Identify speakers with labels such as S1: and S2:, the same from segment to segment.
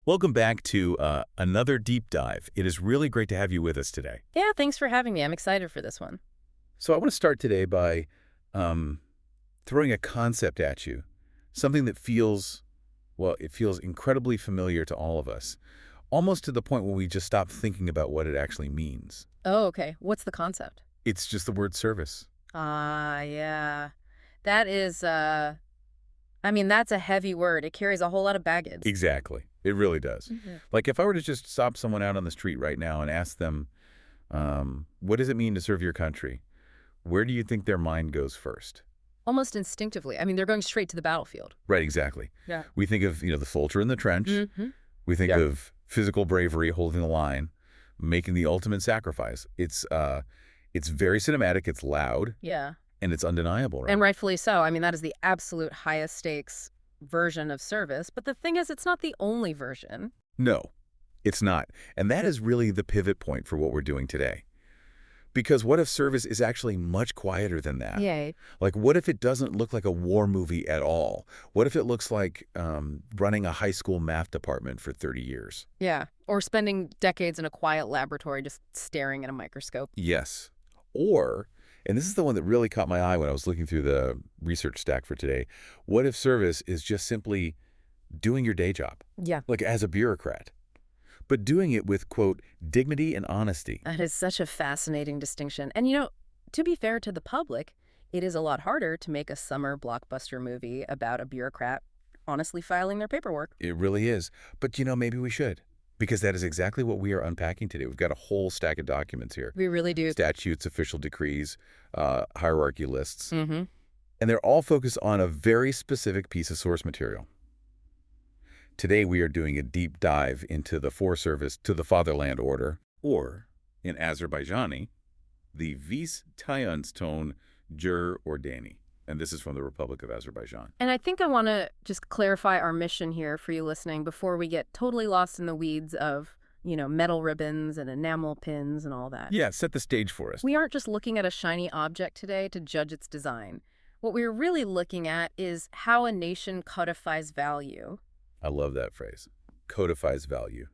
S1: Welcome back to another deep dive. It is really great to have you with us today.
S2: Yeah, thanks for having me. I'm excited for this one.
S1: So I want to start today by throwing a concept at you, something that feels, well, it feels incredibly familiar to all of us, almost to the point where we just stop thinking about what it actually means.
S2: Oh, okay. What's the concept?
S1: It's just the word service.
S2: Yeah. That is, that's a heavy word. It carries a whole lot of baggage.
S1: Exactly. It really does.
S2: Mm-hmm.
S1: Like if I were to just stop someone out on the street right now and ask them, what does it mean to serve your country? Where do you think their mind goes first?
S2: Almost instinctively. They're going straight to the battlefield.
S1: Right, exactly.
S2: Yeah.
S1: We think of, the soldier in the trench.
S2: Mm-hmm.
S1: We think of physical bravery, holding the line, making the ultimate sacrifice. It's very cinematic, it's loud.
S2: Yeah.
S1: And it's undeniable, right?
S2: And rightfully so. That is the absolute highest stakes version of service. But the thing is, it's not the only version.
S1: No, it's not. And that is really the pivot point for what we're doing today. Because what if service is actually much quieter than that?
S2: Yay.
S1: Like, what if it doesn't look like a war movie at all? What if it looks like running a high school math department for 30 years?
S2: Yeah. Or spending decades in a quiet laboratory just staring at a microscope.
S1: Yes. Or, and this is the one that really caught my eye when I was looking through the research stack for today, what if service is just simply doing your day job?
S2: Yeah.
S1: Like as a bureaucrat. But doing it with, quote, dignity and honesty.
S2: That is such a fascinating distinction. And, to be fair to the public, it is a lot harder to make a summer blockbuster movie about a bureaucrat honestly filing their paperwork.
S1: It really is. But, maybe we should. Because that is exactly what we are unpacking today. We've got a whole stack of documents here.
S2: We really do.
S1: Statutes, official decrees, hierarchy lists.
S2: Mm-hmm.
S1: And they're all focused on a very specific piece of source material. Today, we are doing a deep dive into the foreservice to the Fatherland Order, or, in Azerbaijani, the Vətənə görə Ordeni. And this is from the Republic of Azerbaijan.
S2: And I think I want to just clarify our mission here for you listening before we get totally lost in the weeds of, metal ribbons and enamel pins and all that.
S1: Yeah, set the stage for us.
S2: We aren't just looking at a shiny object today to judge its design. What we're really looking at is how a nation codifies value.
S1: I love that phrase. Codifies value.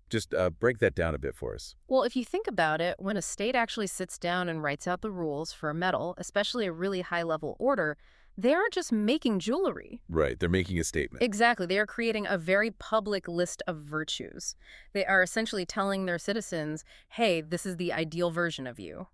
S1: Just break that down a bit for us.
S2: Well, if you think about it, when a state actually sits down and writes out the rules for a medal, especially a really high-level order, they aren't just making jewelry.
S1: Right, they're making a statement.
S2: Exactly. They are creating a very public list of virtues. They are essentially telling their citizens, hey, this is the ideal version of you.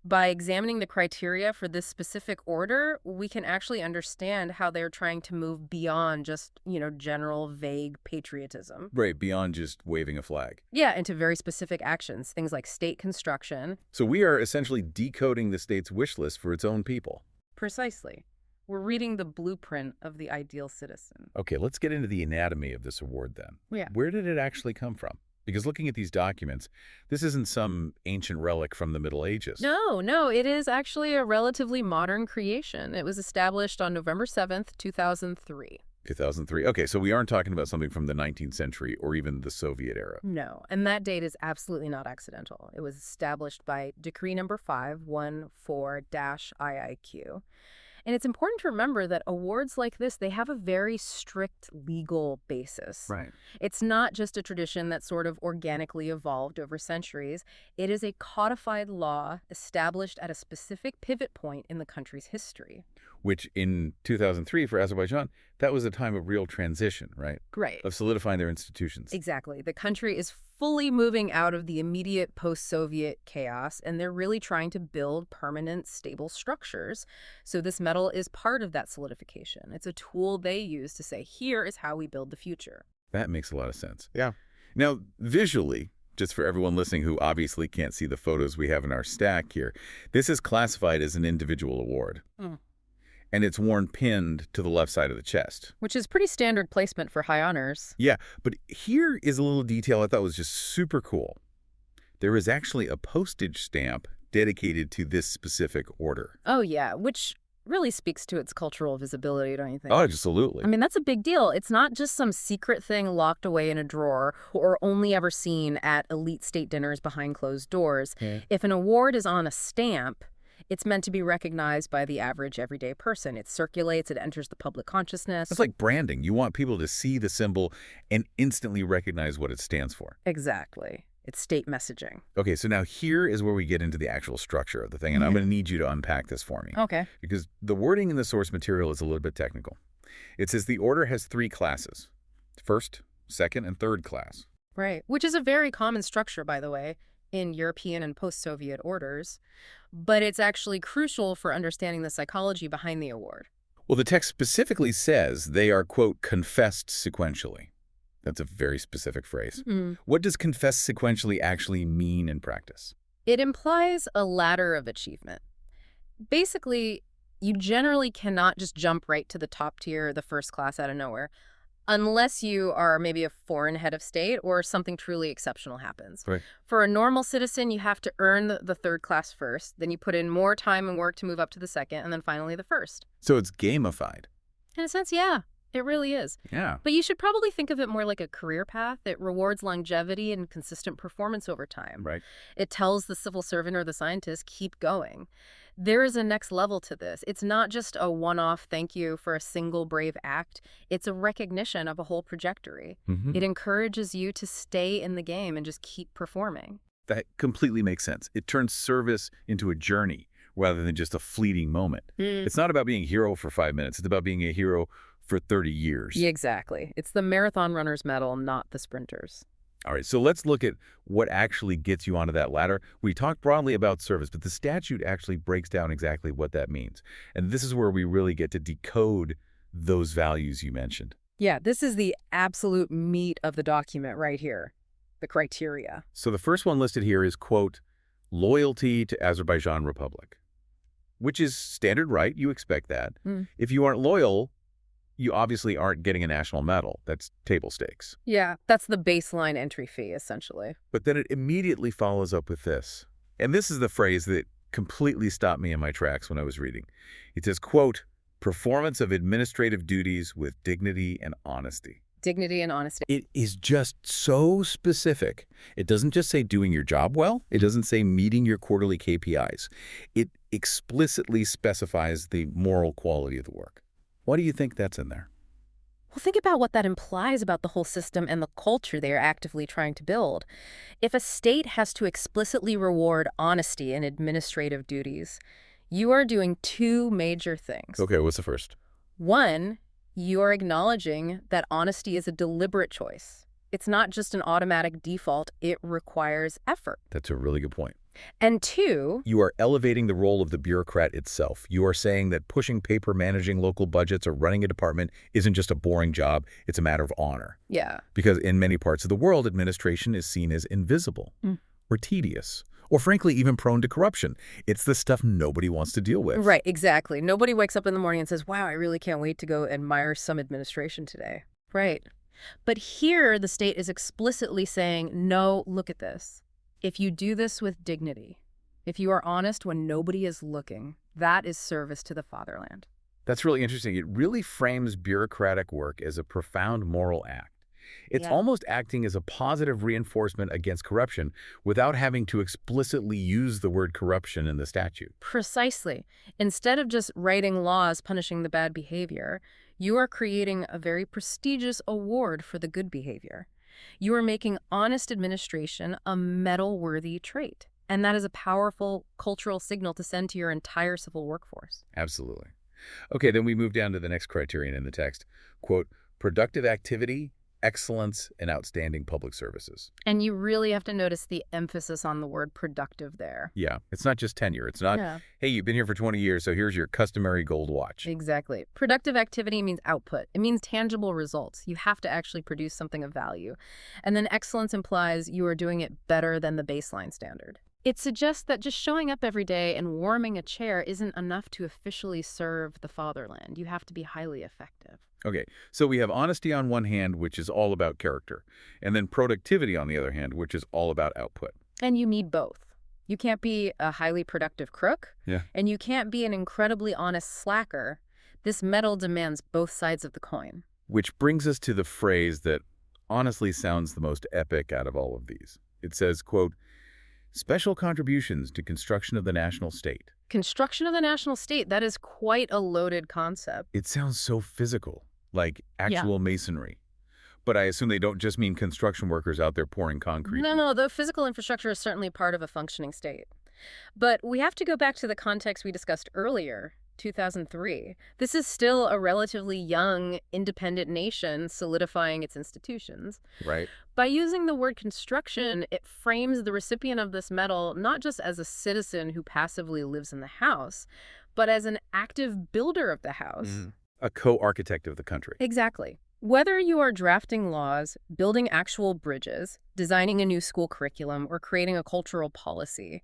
S2: By examining the criteria for this specific order, we can actually understand how they're trying to move beyond just, general vague patriotism.
S1: Right, beyond just waving a flag.
S2: Yeah, into very specific actions, things like state construction.
S1: So we are essentially decoding the state's wish list for its own people.
S2: Precisely. We're reading the blueprint of the ideal citizen.
S1: Okay, let's get into the anatomy of this award then.
S2: Yeah.
S1: Where did it actually come from? Because looking at these documents, this isn't some ancient relic from the Middle Ages.
S2: No, it is actually a relatively modern creation. It was established on November 7th, 2003.
S1: 2003. Okay, so we aren't talking about something from the 19th century or even the Soviet era.
S2: No, and that date is absolutely not accidental. It was established by Decree Number 514-IIQ. And it's important to remember that awards like this, they have a very strict legal basis.
S1: Right.
S2: It's not just a tradition that sort of organically evolved over centuries. It is a codified law established at a specific pivot point in the country's history.
S1: Which in 2003 for Azerbaijan, that was a time of real transition, right?
S2: Right.
S1: Of solidifying their institutions.
S2: Exactly. The country is fully moving out of the immediate post-Soviet chaos, and they're really trying to build permanent, stable structures. So this medal is part of that solidification. It's a tool they use to say, here is how we build the future.
S1: That makes a lot of sense. Yeah. Now, visually, just for everyone listening who obviously can't see the photos we have in our stack here, this is classified as an individual award. And it's worn pinned to the left side of the chest.
S2: Which is pretty standard placement for high honors.
S1: Yeah, but here is a little detail I thought was just super cool. There is actually a postage stamp dedicated to this specific order.
S2: Oh, yeah, which really speaks to its cultural visibility, don't you think?
S1: Oh, absolutely.
S2: That's a big deal. It's not just some secret thing locked away in a drawer or only ever seen at elite state dinners behind closed doors.
S1: Yeah.
S2: If an award is on a stamp, It's meant to be recognized by the average everyday person. It circulates, it enters the public consciousness.
S1: It's like branding. You want people to see the symbol and instantly recognize what it stands for.
S2: Exactly. It's state messaging.
S1: Okay, so now here is where we get into the actual structure of the thing, and I'm going to need you to unpack this for me.
S2: Okay.
S1: Because the wording in the source material is a little bit technical. It says the order has 3 classes: first, second, and third class.
S2: Right. Which is a very common structure, by the way, in European and post-Soviet orders. But it's actually crucial for understanding the psychology behind the award.
S1: Well, the text specifically says they are, quote, confessed sequentially. That's a very specific phrase. What does confess sequentially actually mean in practice?
S2: It implies a ladder of achievement. Basically, you generally cannot just jump right to the top tier, the first class out of nowhere, unless you are maybe a foreign head of state or something truly exceptional happens.
S1: Right.
S2: For a normal citizen, you have to earn the third class first, then you put in more time and work to move up to the second, and then finally the first.
S1: So it's gamified.
S2: In a sense, yeah. It really is.
S1: Yeah.
S2: But you should probably think of it more like a career path. It rewards longevity and consistent performance over time.
S1: Right.
S2: It tells the civil servant or the scientist, keep going. There is a next level to this. It's not just a one-off thank you for a single brave act. It's a recognition of a whole trajectory. It encourages you to stay in the game and just keep performing.
S1: That completely makes sense. It turns service into a journey rather than just a fleeting moment. It's not about being a hero for 5 minutes. It's about being a hero for 30 years.
S2: Exactly. It's the marathon runner's medal, not the sprinters.
S1: All right, so let's look at what actually gets you onto that ladder. We talked broadly about service, but the statute actually breaks down exactly what that means. And this is where we really get to decode those values you mentioned.
S2: Yeah, this is the absolute meat of the document right here, the criteria.
S1: So the first one listed here is, quote, loyalty to Azerbaijan Republic, which is standard right. You expect that. If you aren't loyal, you obviously aren't getting a national medal. That's table stakes.
S2: Yeah, that's the baseline entry fee, essentially.
S1: But then it immediately follows up with this. And this is the phrase that completely stopped me in my tracks when I was reading. It says, quote, performance of administrative duties with dignity and honesty.
S2: Dignity and honesty.
S1: It is just so specific. It doesn't just say doing your job well. It doesn't say meeting your quarterly KPIs. It explicitly specifies the moral quality of the work. Why do you think that's in there?
S2: Well, think about what that implies about the whole system and the culture they are actively trying to build. If a state has to explicitly reward honesty in administrative duties, you are doing 2 major things.
S1: Okay, what's the first?
S2: 1, you are acknowledging that honesty is a deliberate choice. It's not just an automatic default. It requires effort.
S1: That's a really good point.
S2: And 2,
S1: you are elevating the role of the bureaucrat itself. You are saying that pushing paper, managing local budgets, or running a department isn't just a boring job. It's a matter of honor.
S2: Yeah.
S1: Because in many parts of the world, administration is seen as invisible or tedious or, frankly, even prone to corruption. It's the stuff nobody wants to deal with.
S2: Right, exactly. Nobody wakes up in the morning and says, wow, I really can't wait to go admire some administration today. Right. But here, the state is explicitly saying, no, look at this. If you do this with dignity, if you are honest when nobody is looking, that is service to the fatherland.
S1: That's really interesting. It really frames bureaucratic work as a profound moral act. It's
S2: Yeah.
S1: almost acting as a positive reinforcement against corruption without having to explicitly use the word corruption in the statute.
S2: Precisely. Instead of just writing laws punishing the bad behavior, you are creating a very prestigious award for the good behavior. You are making honest administration a medal-worthy trait. And that is a powerful cultural signal to send to your entire civil workforce.
S1: Absolutely. Okay, then we move down to the next criterion in the text. Quote, productive activity, excellence, and outstanding public services.
S2: And you really have to notice the emphasis on the word productive there.
S1: Yeah, it's not just tenure. It's not, hey, you've been here for 20 years, so here's your customary gold watch.
S2: Exactly. Productive activity means output. It means tangible results. You have to actually produce something of value. And then excellence implies you are doing it better than the baseline standard. It suggests that just showing up every day and warming a chair isn't enough to officially serve the fatherland. You have to be highly effective.
S1: Okay, so we have honesty on one hand, which is all about character, and then productivity on the other hand, which is all about output.
S2: And you need both. You can't be a highly productive crook, and you can't be an incredibly honest slacker. This medal demands both sides of the coin.
S1: Which brings us to the phrase that honestly sounds the most epic out of all of these. It says, quote, special contributions to construction of the national state.
S2: Construction of the national state, that is quite a loaded concept.
S1: It sounds so physical, like
S2: Yeah.
S1: actual masonry. But I assume they don't just mean construction workers out there pouring concrete.
S2: No, the physical infrastructure is certainly part of a functioning state. But we have to go back to the context we discussed earlier, 2003. This is still a relatively young, independent nation solidifying its institutions.
S1: Right.
S2: By using the word construction, it frames the recipient of this medal not just as a citizen who passively lives in the house, but as an active builder of the house.
S1: A co-architect of the country.
S2: Exactly. Whether you are drafting laws, building actual bridges, designing a new school curriculum, or creating a cultural policy,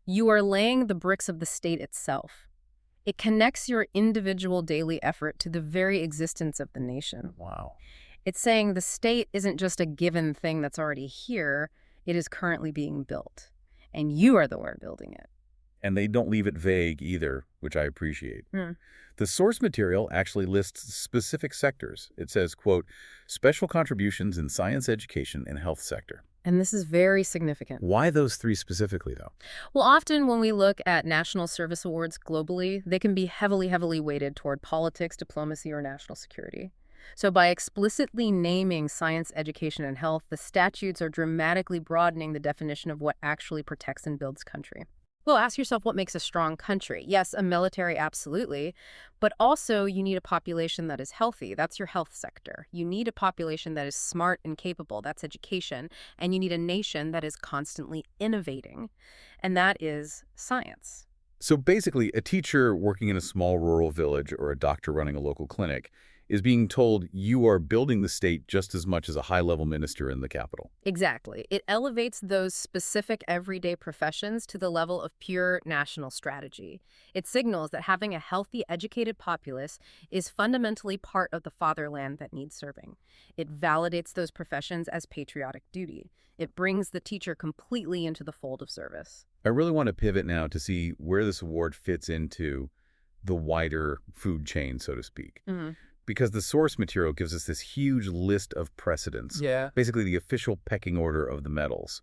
S2: you are laying the bricks of the state itself. It connects your individual daily effort to the very existence of the nation.
S1: Wow.
S2: It's saying the state isn't just a given thing that's already here, it is currently being built. And you are the one building it.
S1: And they don't leave it vague either, which I appreciate. The source material actually lists specific sectors. It says, quote, special contributions in science, education, and health sector.
S2: And this is very significant.
S1: Why those three specifically, though?
S2: Well, often when we look at national service awards globally, they can be heavily weighted toward politics, diplomacy, or national security. So by explicitly naming science, education, and health, the statutes are dramatically broadening the definition of what actually protects and builds country. Well, ask yourself what makes a strong country. Yes, a military, absolutely. But also, you need a population that is healthy. That's your health sector. You need a population that is smart and capable. That's education. And you need a nation that is constantly innovating. And that is science.
S1: So basically, a teacher working in a small rural village or a doctor running a local clinic is being told you are building the state just as much as a high-level minister in the capital.
S2: Exactly. It elevates those specific everyday professions to the level of pure national strategy. It signals that having a healthy, educated populace is fundamentally part of the fatherland that needs serving. It validates those professions as patriotic duty. It brings the teacher completely into the fold of service.
S1: I really want to pivot now to see where this award fits into the wider food chain, so to speak. Because the source material gives us this huge list of precedents.
S3: Yeah.
S1: Basically the official pecking order of the medals.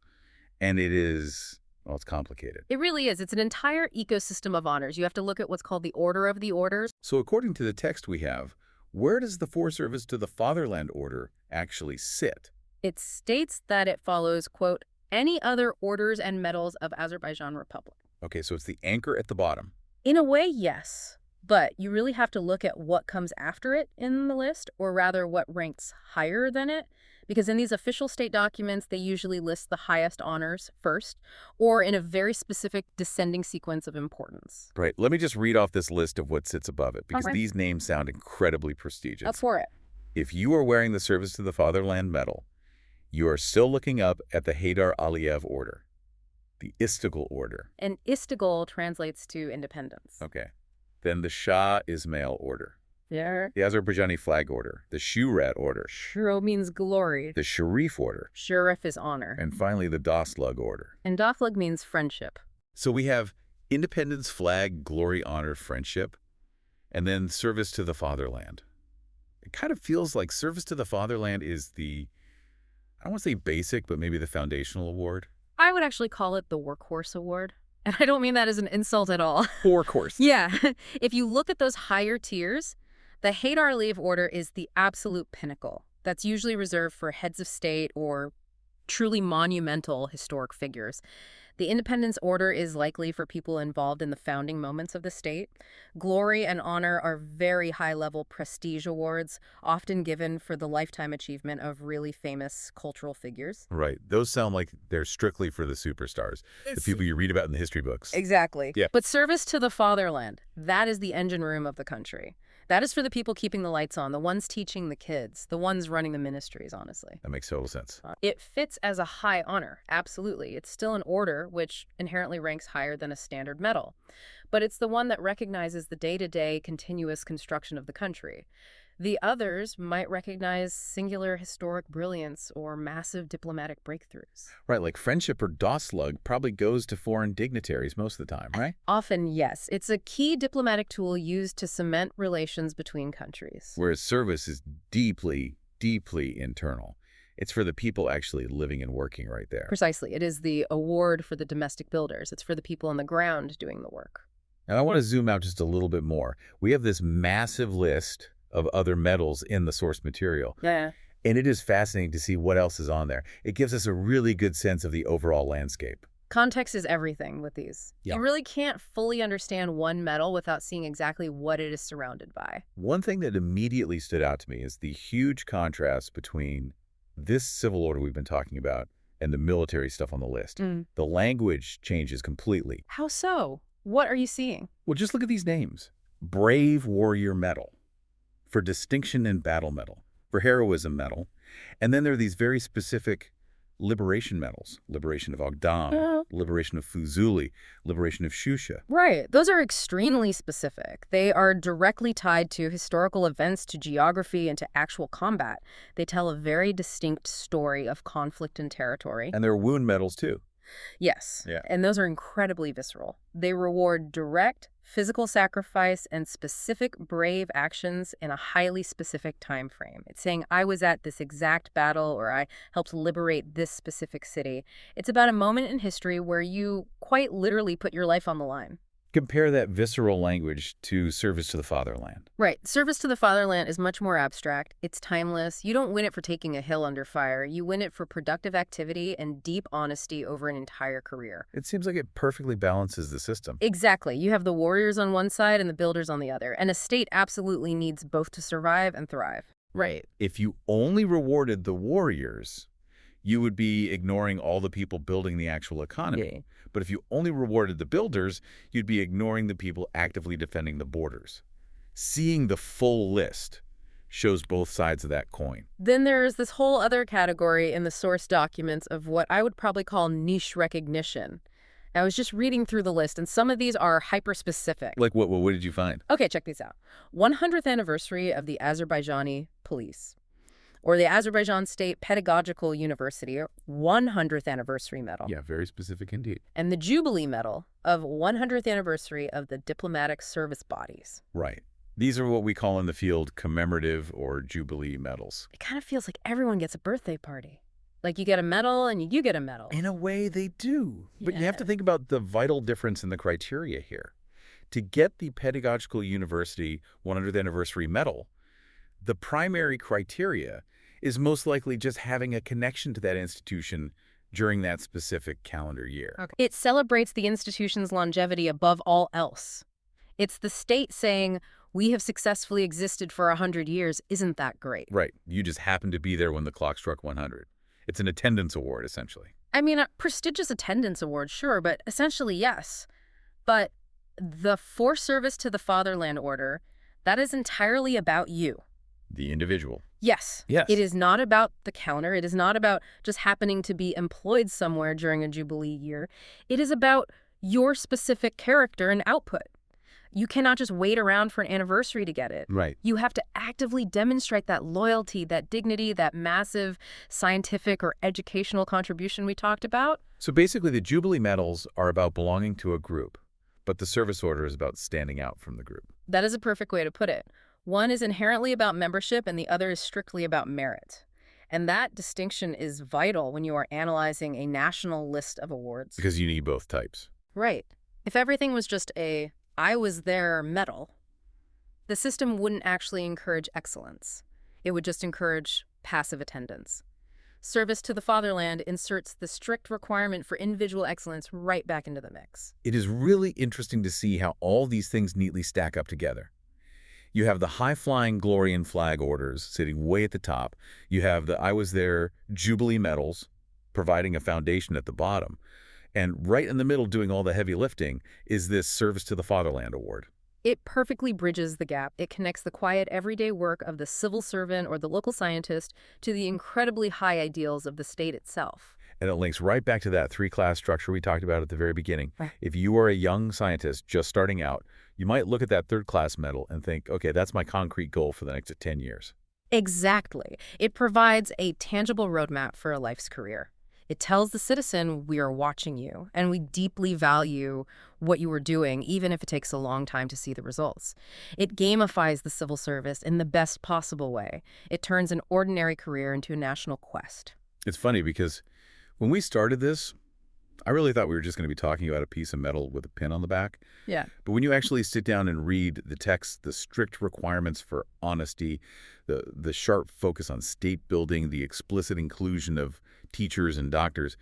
S1: And it is, well, it's complicated.
S2: It really is. It's an entire ecosystem of honors. You have to look at what's called the Order of the Orders.
S1: So according to the text we have, where does the Forest Service to the Fatherland Order actually sit?
S2: It states that it follows, quote, any other orders and medals of Azerbaijan Republic.
S1: Okay, so it's the anchor at the bottom.
S2: In a way, yes. But you really have to look at what comes after it in the list, or rather what ranks higher than it. Because in these official state documents, they usually list the highest honors first, or in a very specific descending sequence of importance.
S1: Right. Let me just read off this list of what sits above it, because
S2: Okay.
S1: these names sound incredibly prestigious.
S2: Up for it.
S1: If you are wearing the Service to the Fatherland medal, you are still looking up at the Heydar Aliyev Order, the Istiglal Order.
S2: And Istiglal translates to independence.
S1: Okay. Then the Shah Ismail Order,
S2: There.
S1: the Azerbaijani Flag Order, the Shohrat Order,
S2: Shuro means glory.
S1: the Sharif Order,
S2: Shurif is honor.
S1: and finally the Dostlug Order.
S2: And Daflag means friendship.
S1: So we have independence, flag, glory, honor, friendship, and then service to the fatherland. It kind of feels like service to the fatherland is the, I don't want to say basic, but maybe the foundational award.
S2: I would actually call it the Workhorse Award. And I don't mean that as an insult at all.
S1: Workhorse.
S2: Yeah. If you look at those higher tiers, the Heydar Aliyev Order is the absolute pinnacle. That's usually reserved for heads of state or truly monumental historic figures. The Independence Order is likely for people involved in the founding moments of the state. Glory and honor are very high-level prestige awards, often given for the lifetime achievement of really famous cultural figures.
S1: Right. Those sound like they're strictly for the superstars, the people you read about in the history books.
S2: Exactly.
S1: Yeah.
S2: But service to the fatherland, that is the engine room of the country. That is for the people keeping the lights on, the ones teaching the kids, the ones running the ministries, honestly.
S1: That makes total sense.
S2: It fits as a high honor, absolutely. It's still an order, which inherently ranks higher than a standard medal. But it's the one that recognizes the day-to-day continuous construction of the country. The others might recognize singular historic brilliance or massive diplomatic breakthroughs.
S1: Right, like friendship or Dostlug probably goes to foreign dignitaries most of the time, right?
S2: Often, yes. It's a key diplomatic tool used to cement relations between countries.
S1: Whereas service is deeply, deeply internal. It's for the people actually living and working right there.
S2: Precisely. It is the award for the domestic builders. It's for the people on the ground doing the work.
S1: And I want to zoom out just a little bit more. We have this massive list of other medals in the source material.
S2: Yeah.
S1: And it is fascinating to see what else is on there. It gives us a really good sense of the overall landscape.
S2: Context is everything with these.
S1: Yeah.
S2: You really can't fully understand one medal without seeing exactly what it is surrounded by.
S1: One thing that immediately stood out to me is the huge contrast between this civil order we've been talking about and the military stuff on the list. The language changes completely.
S2: How so? What are you seeing?
S1: Well, just look at these names. Brave Warrior Medal, for Distinction in Battle Medal, for Heroism Medal, and then there are these very specific liberation medals. Liberation of Agdam, liberation of Fuzuli, liberation of Shusha.
S2: Right. Those are extremely specific. They are directly tied to historical events, to geography, and to actual combat. They tell a very distinct story of conflict and territory.
S1: And there are wound medals, too.
S2: Yes.
S1: Yeah.
S2: And those are incredibly visceral. They reward direct physical sacrifice and specific brave actions in a highly specific time frame. It's saying, I was at this exact battle, or I helped liberate this specific city. It's about a moment in history where you quite literally put your life on the line.
S1: Compare that visceral language to service to the fatherland.
S2: Right. Service to the fatherland is much more abstract. It's timeless. You don't win it for taking a hill under fire. You win it for productive activity and deep honesty over an entire career.
S1: It seems like it perfectly balances the system.
S2: Exactly. You have the warriors on one side and the builders on the other. And a state absolutely needs both to survive and thrive. Right.
S1: If you only rewarded the warriors, you would be ignoring all the people building the actual economy.
S2: Yeah.
S1: But if you only rewarded the builders, you'd be ignoring the people actively defending the borders. Seeing the full list shows both sides of that coin.
S2: Then there's this whole other category in the source documents of what I would probably call niche recognition. I was just reading through the list, and some of these are hyper-specific.
S1: Like what did you find?
S2: Okay, check these out. 100th anniversary of the Azerbaijani police, or the Azerbaijan State Pedagogical University 100th Anniversary Medal.
S1: Yeah, very specific indeed.
S2: And the Jubilee Medal of 100th Anniversary of the Diplomatic Service Bodies.
S1: Right. These are what we call in the field commemorative or Jubilee medals.
S2: It kind of feels like everyone gets a birthday party. Like you get a medal and you get a medal.
S1: In a way, they do. But you have to think about the vital difference in the criteria here. To get the Pedagogical University 100th Anniversary Medal, the primary criteria is most likely just having a connection to that institution during that specific calendar year.
S2: Okay. It celebrates the institution's longevity above all else. It's the state saying, we have successfully existed for 100 years. Isn't that great?
S1: Right. You just happened to be there when the clock struck 100. It's an attendance award, essentially.
S2: I mean, a prestigious attendance award, sure, but essentially, yes. But the For Service to the Fatherland Order, that is entirely about you.
S1: The individual.
S2: Yes.
S1: Yes.
S2: It is not about the counter. It is not about just happening to be employed somewhere during a Jubilee year. It is about your specific character and output. You cannot just wait around for an anniversary to get it.
S1: Right.
S2: You have to actively demonstrate that loyalty, that dignity, that massive scientific or educational contribution we talked about.
S1: So basically, the Jubilee medals are about belonging to a group, but the service order is about standing out from the group.
S2: That is a perfect way to put it. One is inherently about membership and the other is strictly about merit. And that distinction is vital when you are analyzing a national list of awards.
S1: Because you need both types.
S2: Right. If everything was just a I was there medal, the system wouldn't actually encourage excellence. It would just encourage passive attendance. Service to the fatherland inserts the strict requirement for individual excellence right back into the mix.
S1: It is really interesting to see how all these things neatly stack up together. You have the high-flying glory and flag orders sitting way at the top. You have the I was there Jubilee medals providing a foundation at the bottom. And right in the middle doing all the heavy lifting is this Service to the Fatherland Award.
S2: It perfectly bridges the gap. It connects the quiet, everyday work of the civil servant or the local scientist to the incredibly high ideals of the state itself.
S1: And it links right back to that three-class structure we talked about at the very beginning.
S2: Right.
S1: If you are a young scientist just starting out, you might look at that third-class medal and think, okay, that's my concrete goal for the next 10 years.
S2: Exactly. It provides a tangible roadmap for a life's career. It tells the citizen we are watching you, and we deeply value what you are doing, even if it takes a long time to see the results. It gamifies the civil service in the best possible way. It turns an ordinary career into a national quest.
S1: It's funny because when we started this, I really thought we were just going to be talking about a piece of metal with a pin on the back.
S2: Yeah.
S1: But when you actually sit down and read the text, the strict requirements for honesty, the sharp focus on state building, the explicit inclusion of teachers and doctors,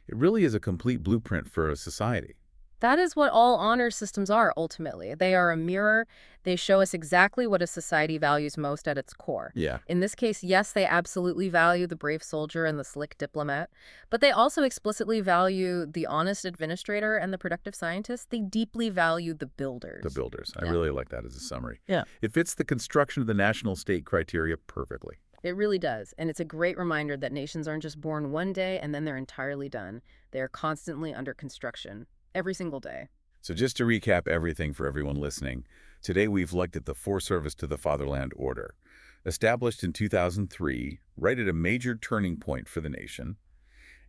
S1: it really is a complete blueprint for a society.
S2: That is what all honor systems are, ultimately. They are a mirror. They show us exactly what a society values most at its core.
S1: Yeah.
S2: In this case, yes, they absolutely value the brave soldier and the slick diplomat, but they also explicitly value the honest administrator and the productive scientist. They deeply value the builders.
S1: The builders. I
S2: Yeah.
S1: really like that as a summary.
S2: Yeah.
S1: It fits the construction of the national state criteria perfectly.
S2: It really does, and it's a great reminder that nations aren't just born one day and then they're entirely done. They are constantly under construction, every single day.
S1: So just to recap everything for everyone listening, today we've looked at the Force Service to the Fatherland Order. Established in 2003, right at a major turning point for the nation,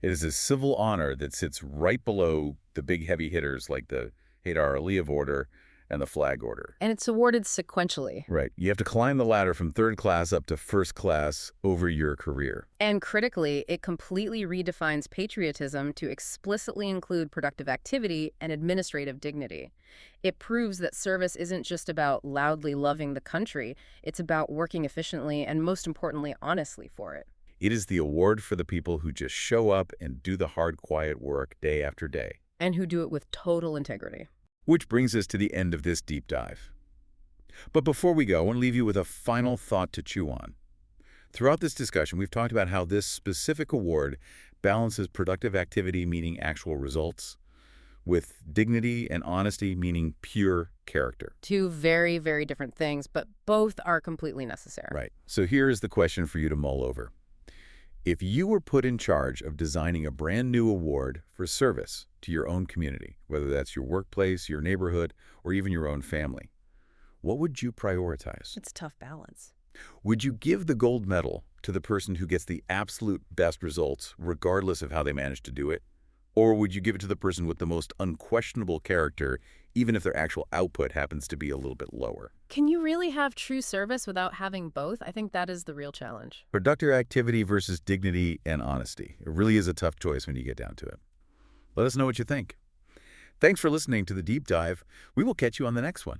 S1: it is a civil honor that sits right below the big heavy hitters like the Heydar Aliyev Order and the Flag Order.
S2: And it's awarded sequentially.
S1: Right. You have to climb the ladder from third class up to first class over your career.
S2: And critically, it completely redefines patriotism to explicitly include productive activity and administrative dignity. It proves that service isn't just about loudly loving the country, it's about working efficiently and, most importantly, honestly for it.
S1: It is the award for the people who just show up and do the hard, quiet work day after day.
S2: And who do it with total integrity.
S1: Which brings us to the end of this deep dive. But before we go, I want to leave you with a final thought to chew on. Throughout this discussion, we've talked about how this specific award balances productive activity, meaning actual results, with dignity and honesty, meaning pure character.
S2: Two very, very different things, but both are completely necessary.
S1: Right. So here is the question for you to mull over. If you were put in charge of designing a brand new award for service to your own community, whether that's your workplace, your neighborhood, or even your own family, what would you prioritize?
S2: It's a tough balance.
S1: Would you give the gold medal to the person who gets the absolute best results, regardless of how they managed to do it? Or would you give it to the person with the most unquestionable character, even if their actual output happens to be a little bit lower?
S2: Can you really have true service without having both? I think that is the real challenge.
S1: Productive activity versus dignity and honesty. It really is a tough choice when you get down to it. Let us know what you think. Thanks for listening to The Deep Dive. We will catch you on the next one.